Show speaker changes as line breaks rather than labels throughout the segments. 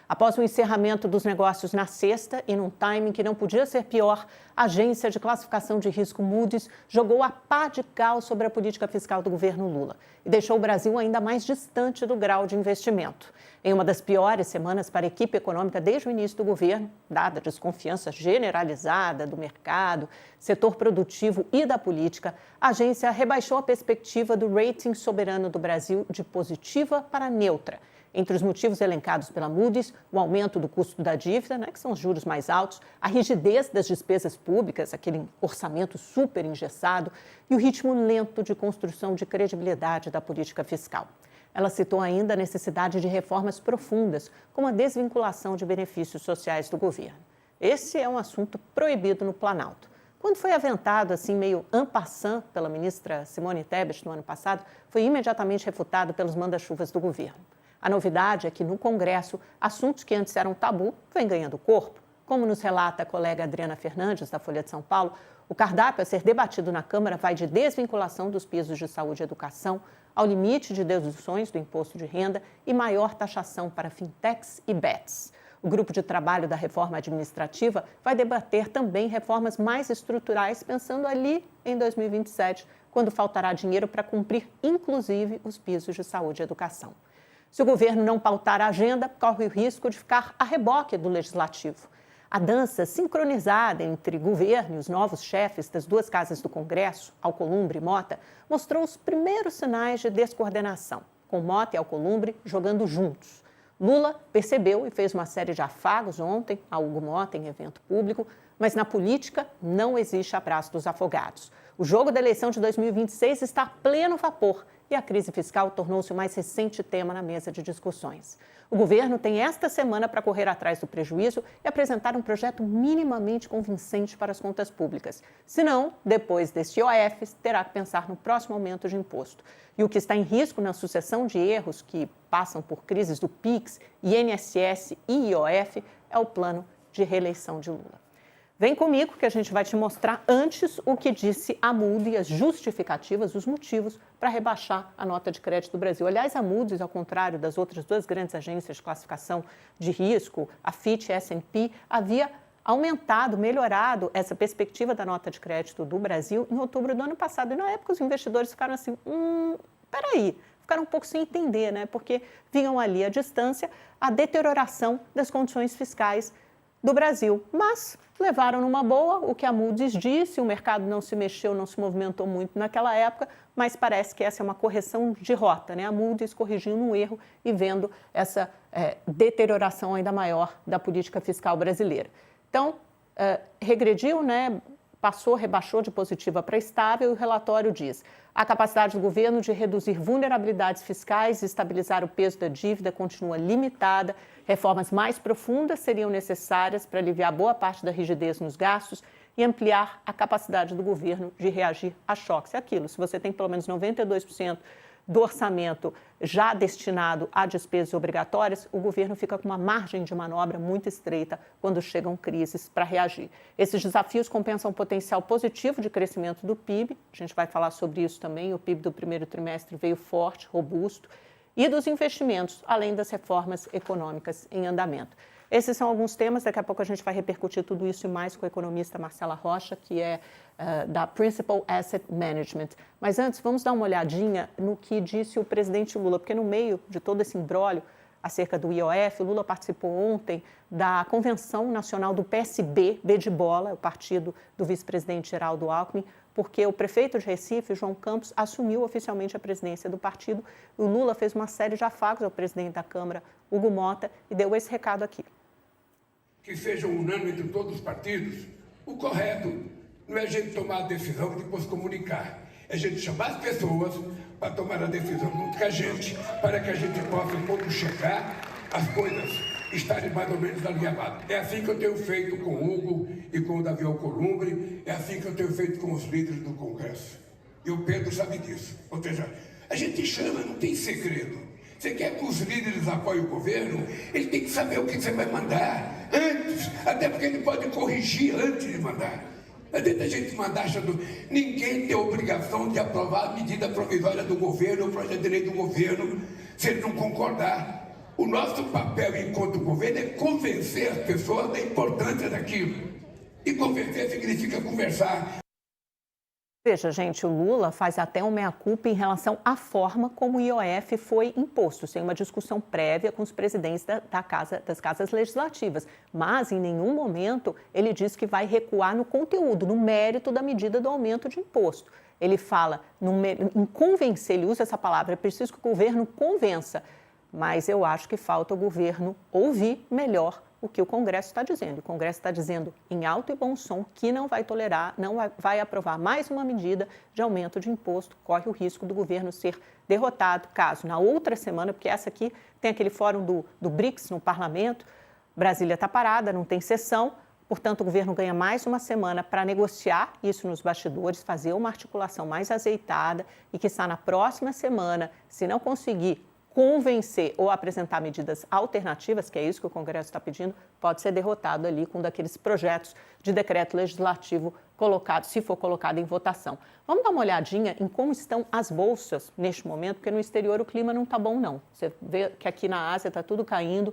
Após o encerramento dos negócios na sexta e num timing que não podia ser pior, a agência de classificação de risco Moody's jogou a pá de cal sobre a política fiscal do governo Lula e deixou o Brasil ainda mais distante do grau de investimento. Em uma das piores semanas para a equipe econômica desde o início do governo, dada a desconfiança generalizada do mercado, setor produtivo e da política, a agência rebaixou a perspectiva do rating soberano do Brasil de positiva para neutra. Entre os motivos elencados pela Moody's, o aumento do custo da dívida, que são os juros mais altos, a rigidez das despesas públicas, aquele orçamento super engessado, e o ritmo lento de construção de credibilidade da política fiscal. Ela citou ainda a necessidade de reformas profundas, como a desvinculação de benefícios sociais do governo. Esse é um assunto proibido no Planalto. Quando foi aventado, assim, meio en passant pela ministra Simone Tebet no ano passado, foi imediatamente refutado pelos manda-chuvas do governo. A novidade é que, no Congresso, assuntos que antes eram tabu vêm ganhando corpo. Como nos relata a colega Adriana Fernandes, da Folha de São Paulo, o cardápio a ser debatido na Câmara vai de desvinculação dos pisos de saúde e educação ao limite de deduções do imposto de renda e maior taxação para fintechs e bets. O grupo de trabalho da reforma administrativa vai debater também reformas mais estruturais, pensando ali em 2027, quando faltará dinheiro para cumprir, inclusive, os pisos de saúde e educação. Se o governo não pautar a agenda, corre o risco de ficar a reboque do legislativo. A dança sincronizada entre governo e os novos chefes das duas casas do Congresso, Alcolumbre e Mota, mostrou os primeiros sinais de descoordenação, com Mota e Alcolumbre jogando juntos. Lula percebeu e fez uma série de afagos ontem a Hugo Mota em evento público, mas na política não existe abraço dos afogados. O jogo da eleição de 2026 está a pleno vapor e a crise fiscal tornou-se o mais recente tema na mesa de discussões. O governo tem esta semana para correr atrás do prejuízo e apresentar um projeto minimamente convincente para as contas públicas. Senão, depois desse IOF, terá que pensar no próximo aumento de imposto. E o que está em risco na sucessão de erros que passam por crises do PIX, INSS e IOF é o plano de reeleição de Lula. Vem comigo que a gente vai te mostrar antes o que disse a Moody's, as justificativas, os motivos para rebaixar a nota de crédito do Brasil. Aliás, a Moody's, ao contrário das outras duas grandes agências de classificação de risco, a Fitch e a S&P, havia aumentado, melhorado essa perspectiva da nota de crédito do Brasil em outubro do ano passado. E na época os investidores ficaram assim, peraí, ficaram um pouco sem entender, porque vinham ali à distância a deterioração das condições fiscais do Brasil, mas levaram numa boa o que a Moody's disse, o mercado não se mexeu, não se movimentou muito naquela época, mas parece que essa é uma correção de rota, A Moody's corrigindo um erro e vendo essa deterioração ainda maior da política fiscal brasileira. Então, regrediu, rebaixou de positiva para estável e o relatório diz: a capacidade do governo de reduzir vulnerabilidades fiscais e estabilizar o peso da dívida continua limitada. Reformas mais profundas seriam necessárias para aliviar boa parte da rigidez nos gastos e ampliar a capacidade do governo de reagir a choques. É aquilo, se você tem pelo menos 92% do orçamento já destinado a despesas obrigatórias, o governo fica com uma margem de manobra muito estreita quando chegam crises para reagir. Esses desafios compensam o potencial positivo de crescimento do PIB, a gente vai falar sobre isso também, o PIB do primeiro trimestre veio forte, robusto, e dos investimentos, além das reformas econômicas em andamento. Esses são alguns temas, daqui a pouco a gente vai repercutir tudo isso e mais com a economista Marcela Rocha, que é da Principal Asset Management. Mas antes, vamos dar uma olhadinha no que disse o presidente Lula, porque no meio de todo esse imbróglio acerca do IOF, o Lula participou ontem da Convenção Nacional do PSB, B de bola, o partido do vice-presidente Geraldo Alckmin, porque o prefeito de Recife, João Campos, assumiu oficialmente a presidência do partido. O Lula fez uma série de afagos ao presidente da Câmara, Hugo Mota, e deu esse recado aqui.
Que seja unânime entre todos os partidos, o correto não é a gente tomar a decisão e depois comunicar. É a gente chamar as pessoas para tomar a decisão junto com a gente, para que a gente possa, quando chegar, as coisas estarem mais ou menos alinhavadas. É assim que eu tenho feito com o Hugo e com o Davi Alcolumbre, é assim que eu tenho feito com os líderes do Congresso. E o Pedro sabe disso. Ou seja, a gente chama, não tem segredo. Você quer que os líderes apoiem o governo? Ele tem que saber o que você vai mandar antes, até porque ele pode corrigir antes de mandar. Não adianta a gente mandar achando... Ninguém tem a obrigação de aprovar a medida provisória do governo, o projeto de lei do governo, se ele não concordar. O nosso papel enquanto governo é convencer as pessoas da importância daquilo. E convencer significa conversar.
Veja, gente, o Lula faz até um meia-culpa em relação à forma como o IOF foi imposto, sem uma discussão prévia com os presidentes das casas legislativas. Mas, em nenhum momento, ele diz que vai recuar no conteúdo, no mérito da medida do aumento de imposto. Ele fala em convencer, ele usa essa palavra, é preciso que o governo convença. Mas eu acho que falta o governo ouvir melhor o que o Congresso está dizendo. O Congresso está dizendo em alto e bom som que não vai tolerar, não vai aprovar mais uma medida de aumento de imposto. Corre o risco do governo ser derrotado, caso na outra semana, porque essa aqui tem aquele fórum do BRICS no parlamento, Brasília está parada, não tem sessão, portanto o governo ganha mais uma semana para negociar isso nos bastidores, fazer uma articulação mais azeitada e que está na próxima semana, se não conseguir convencer ou apresentar medidas alternativas, que é isso que o Congresso está pedindo, pode ser derrotado ali com um daqueles projetos de decreto legislativo colocado, se for colocado em votação. Vamos dar uma olhadinha em como estão as bolsas neste momento, porque no exterior o clima não está bom, não. Você vê que aqui na Ásia está tudo caindo.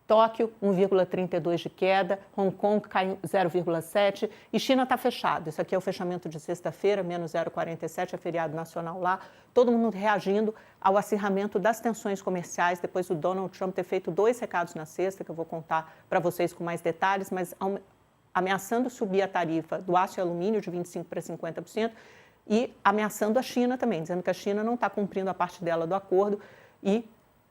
Tóquio, 1,32 de queda, Hong Kong caiu 0,7 e China está fechado. Isso aqui é o fechamento de sexta-feira, menos 0,47, é feriado nacional lá. Todo mundo reagindo ao acirramento das tensões comerciais, depois do Donald Trump ter feito 2 recados na sexta, que eu vou contar para vocês com mais detalhes, mas ameaçando subir a tarifa do aço e alumínio de 25% para 50% e ameaçando a China também, dizendo que a China não está cumprindo a parte dela do acordo e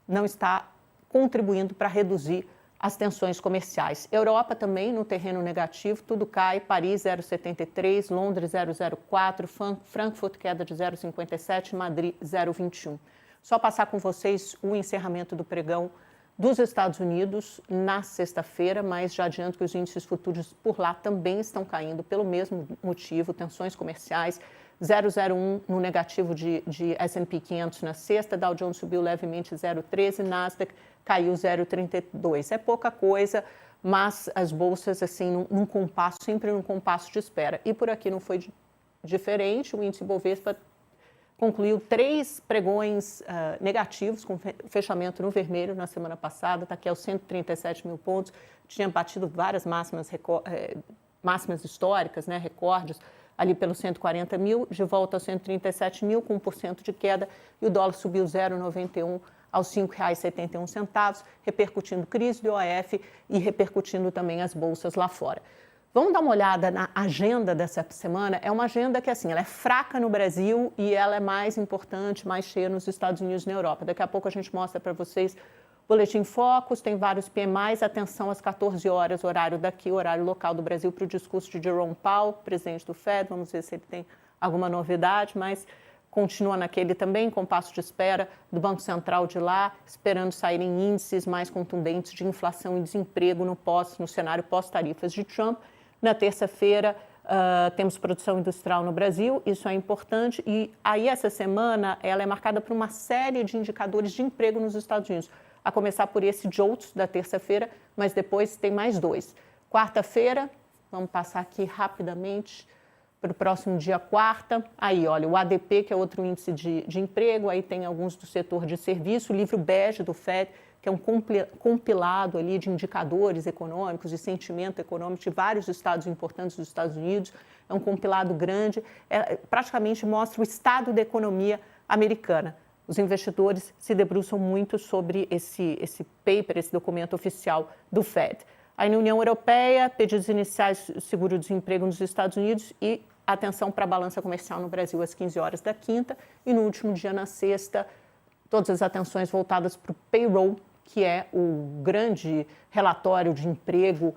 não está contribuindo para reduzir as tensões comerciais. Europa também no terreno negativo, tudo cai, Paris 0,73, Londres 0,04, Frankfurt queda de 0,57, Madrid 0,21. Só passar com vocês o encerramento do pregão dos Estados Unidos na sexta-feira, mas já adianto que os índices futuros por lá também estão caindo pelo mesmo motivo, tensões comerciais, 0,01 no negativo de S&P 500 na sexta, Dow Jones subiu levemente 0,13, Nasdaq caiu 0,32. É pouca coisa, mas as bolsas assim num compasso, sempre num compasso de espera. E por aqui não foi diferente, o índice Bovespa concluiu 3 pregões negativos, com fechamento no vermelho na semana passada, está aqui aos 137 mil pontos, tinha batido várias máximas históricas, né, recordes, ali pelos 140 mil, de volta aos 137 mil, com 1% de queda, e o dólar subiu 0,91 aos R$ 5,71, repercutindo crise do IOF e repercutindo também as bolsas lá fora. Vamos dar uma olhada na agenda dessa semana. É uma agenda que, assim, ela é fraca no Brasil e ela é mais importante, mais cheia nos Estados Unidos e na Europa. Daqui a pouco a gente mostra para vocês Boletim Focus, tem vários PMIs, atenção às 14 horas, horário daqui, horário local do Brasil, para o discurso de Jerome Powell, presidente do Fed. Vamos ver se ele tem alguma novidade, mas continua naquele também, compasso de espera do Banco Central de lá, esperando saírem índices mais contundentes de inflação e desemprego no cenário pós-tarifas de Trump. Na terça-feira, temos produção industrial no Brasil, isso é importante. E aí, essa semana, ela é marcada por uma série de indicadores de emprego nos Estados Unidos. A começar por esse JOLTS da terça-feira, mas depois tem mais 2. Quarta-feira, vamos passar aqui rapidamente para o próximo dia, quarta. Aí, olha, o ADP, que é outro índice de emprego, aí tem alguns do setor de serviço, o livro bege do FED, que é um compilado ali de indicadores econômicos, de sentimento econômico de vários estados importantes dos Estados Unidos. É um compilado grande, praticamente mostra o estado da economia americana. Os investidores se debruçam muito sobre esse paper, esse documento oficial do FED. Aí na União Europeia, pedidos iniciais de seguro-desemprego nos Estados Unidos e atenção para a balança comercial no Brasil às 15 horas da quinta. E no último dia, na sexta, todas as atenções voltadas para o payroll, que é o grande relatório de emprego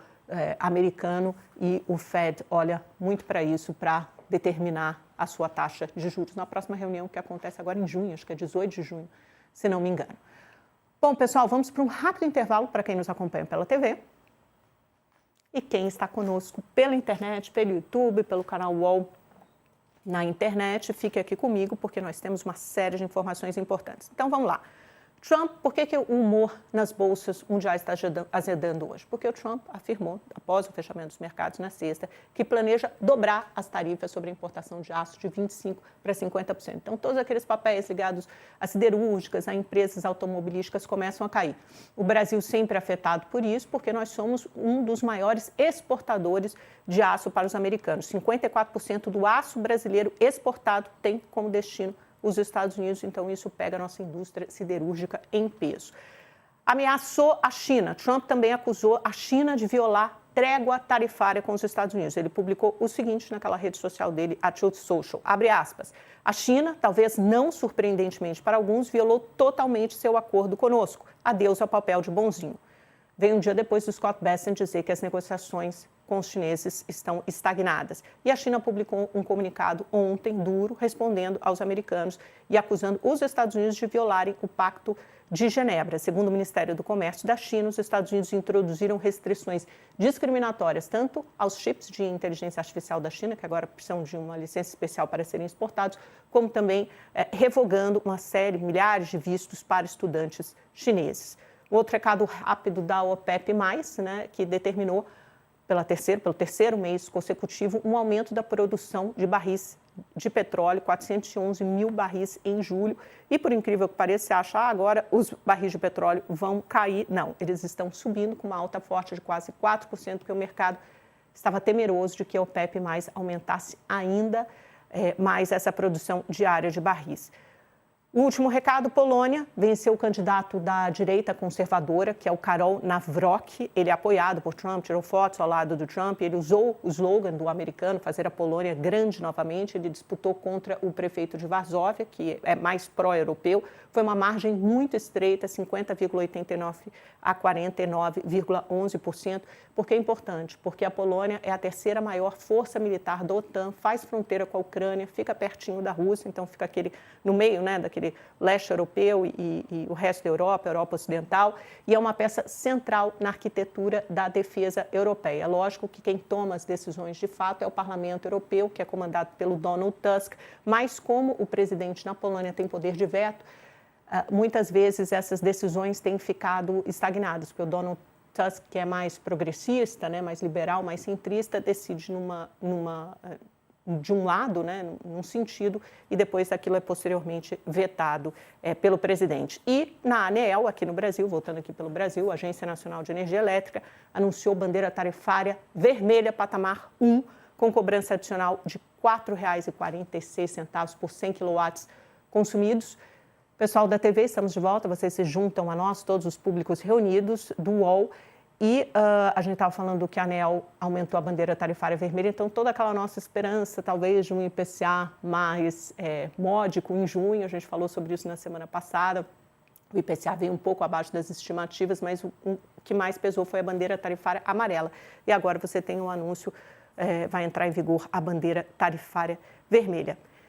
americano, e o Fed olha muito para isso, para determinar a sua taxa de juros na próxima reunião, que acontece agora em junho, acho que é 18 de junho, se não me engano. Bom, pessoal, vamos para um rápido intervalo para quem nos acompanha pela TV. E quem está conosco pela internet, pelo YouTube, pelo canal UOL na internet, fique aqui comigo, porque nós temos uma série de informações importantes. Então, vamos lá. Trump, por que o humor nas bolsas mundiais está azedando hoje? Porque o Trump afirmou, após o fechamento dos mercados na sexta, que planeja dobrar as tarifas sobre a importação de aço de 25% para 50%. Então, todos aqueles papéis ligados a siderúrgicas, a empresas automobilísticas começam a cair. O Brasil sempre é afetado por isso, porque nós somos um dos maiores exportadores de aço para os americanos. 54% do aço brasileiro exportado tem como destino os Estados Unidos, então isso pega a nossa indústria siderúrgica em peso. Ameaçou a China. Trump também acusou a China de violar trégua tarifária com os Estados Unidos. Ele publicou o seguinte naquela rede social dele, a Truth Social, abre aspas, a China, talvez não surpreendentemente para alguns, violou totalmente seu acordo conosco. Adeus ao papel de bonzinho. Veio um dia depois do Scott Bessent dizer que as negociações com os chineses estão estagnadas. E a China publicou um comunicado ontem, duro, respondendo aos americanos e acusando os Estados Unidos de violarem o Pacto de Genebra. Segundo o Ministério do Comércio da China, os Estados Unidos introduziram restrições discriminatórias tanto aos chips de inteligência artificial da China, que agora precisam de uma licença especial para serem exportados, como também revogando uma série, milhares de vistos para estudantes chineses. Outro recado rápido da OPEP+, né, que determinou pelo terceiro mês consecutivo um aumento da produção de barris de petróleo, 411 mil barris em julho. E, por incrível que pareça, você acha agora os barris de petróleo vão cair. Não, eles estão subindo com uma alta forte de quase 4%, porque o mercado estava temeroso de que a OPEP+ aumentasse ainda mais essa produção diária de barris. O último recado, Polônia venceu o candidato da direita conservadora, que é o Karol Nawrocki. Ele é apoiado por Trump, tirou fotos ao lado do Trump. Ele usou o slogan do americano, fazer a Polônia grande novamente. Ele disputou contra o prefeito de Varsóvia, que é mais pró-europeu. Foi uma margem muito estreita, 50,89% a 49,11%. Por que é importante? Porque a Polônia é a terceira maior força militar da OTAN, faz fronteira com a Ucrânia, fica pertinho da Rússia, então fica aquele no meio, né, daquele leste europeu e o resto da Europa, Europa Ocidental, e é uma peça central na arquitetura da defesa europeia. É lógico que quem toma as decisões de fato é o Parlamento Europeu, que é comandado pelo Donald Tusk, mas como o presidente na Polônia tem poder de veto, muitas vezes essas decisões têm ficado estagnadas, porque o Donald Tusk, que é mais progressista, né, mais liberal, mais centrista, decide de um lado, né, num sentido, e depois aquilo é posteriormente vetado pelo presidente. E na ANEEL, aqui no Brasil, voltando aqui pelo Brasil, a Agência Nacional de Energia Elétrica anunciou bandeira tarifária vermelha, patamar 1, com cobrança adicional de R$ 4,46 por 100 kW consumidos. Pessoal da TV, estamos de volta, vocês se juntam a nós, todos os públicos reunidos do UOL, e a gente estava falando que a ANEEL aumentou a bandeira tarifária vermelha, então toda aquela nossa esperança, talvez, de um IPCA mais módico em junho, a gente falou sobre isso na semana passada, o IPCA veio um pouco abaixo das estimativas, mas o que mais pesou foi a bandeira tarifária amarela. E agora você tem um anúncio, vai entrar em vigor a bandeira tarifária vermelha.